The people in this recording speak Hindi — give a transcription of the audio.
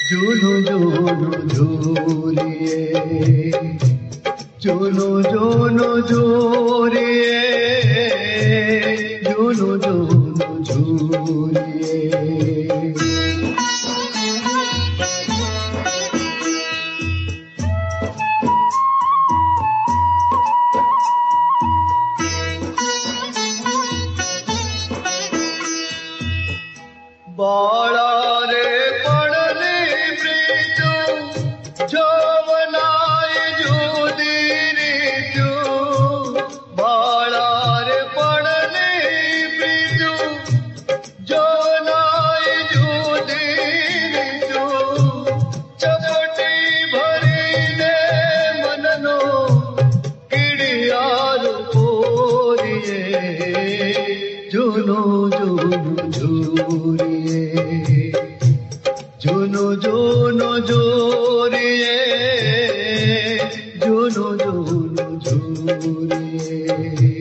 জোনো জোনো ঝুলিয়ে, জোনো জোনো জোরিয়ে, জোনো জোনো ঝুলিয়ে। बाळारे पडले ब्रिज जवनाय जुदिरिजु, बाळारे पडले ब्रिज जवनाय जुदिरिजु, चपटी भरीने मननो किडियारु पोरिये, जुनो जुनो झूरिये, जुनो जुनो जोरिये, जुनो जुनो झूरिये।